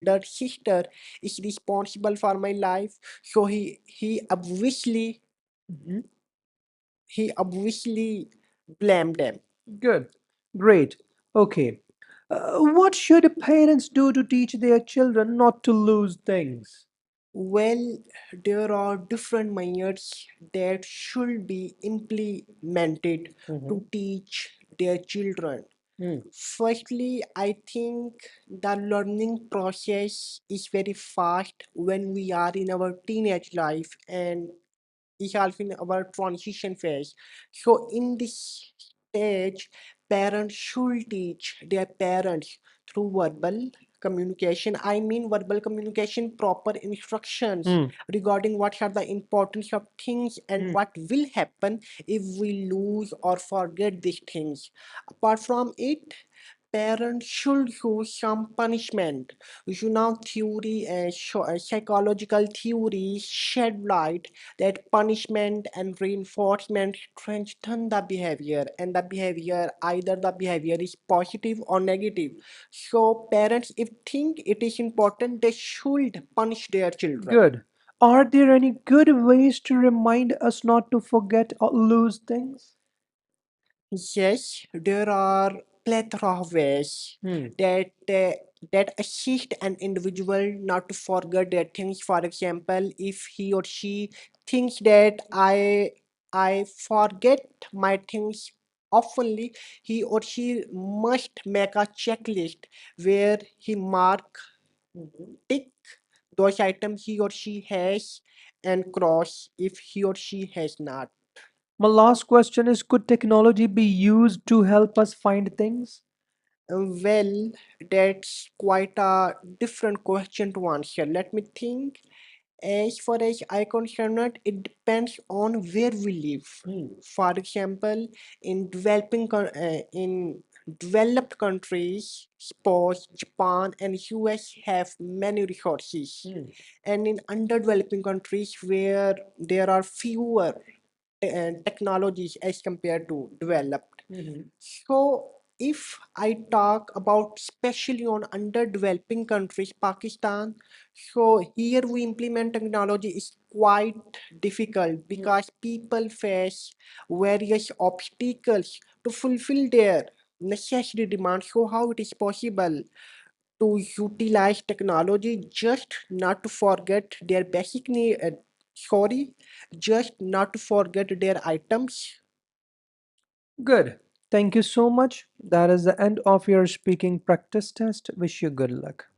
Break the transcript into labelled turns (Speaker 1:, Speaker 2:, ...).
Speaker 1: elder sister is responsible for my life. So
Speaker 2: Mhm.
Speaker 1: he obviously blamed them.
Speaker 2: Good. Great. Okay. What should parents do to teach their children not to lose things?
Speaker 1: Well, there are different methods that should be implemented
Speaker 2: Mhm.
Speaker 1: to teach their children.
Speaker 2: Mm.
Speaker 1: Firstly, I think the learning process is very fast when we are in our teenage life and is also in our transition phase. So in this stage, parents should teach their parents through verbal communication. I mean verbal communication, proper instructions
Speaker 2: Mm.
Speaker 1: regarding what are the importance of things and
Speaker 2: Mm.
Speaker 1: what will happen if we lose or forget these things. Apart from it, parents should use some punishment. Theory and psychological theories shed light that punishment and reinforcement strengthen the behavior, and the behavior, either the behavior is positive or negative. So parents, if think it is important, they should punish their children.
Speaker 2: Good. Are there any good ways to remind us not to forget or lose things?
Speaker 1: Yes, there are plethora of ways
Speaker 2: Hmm.
Speaker 1: that that assist an individual not to forget their things. For example, if he or she thinks that I forget my things oftenly, he or she must make a checklist where he mark tick those items he or she has and cross if he or she has not.
Speaker 2: My last question is, could technology be used to help us find things?
Speaker 1: Well, that's quite a different question to answer. Let me think. As far as I concerned, it depends on where we live. For example, in developed countries, suppose Japan and US have many resources, and in underdeveloping countries where there are fewer technologies as compared to developed.
Speaker 2: Mhm.
Speaker 1: So, if I talk about especially on underdeveloping countries, Pakistan, so here we implement technology is quite difficult because people face various obstacles to fulfill their necessary demands. So, how it is possible to utilize technology just not to forget their basic need? Sorry, just not to forget their items.
Speaker 2: Good. Thank you so much. That is the end of your speaking practice test. Wish you good luck.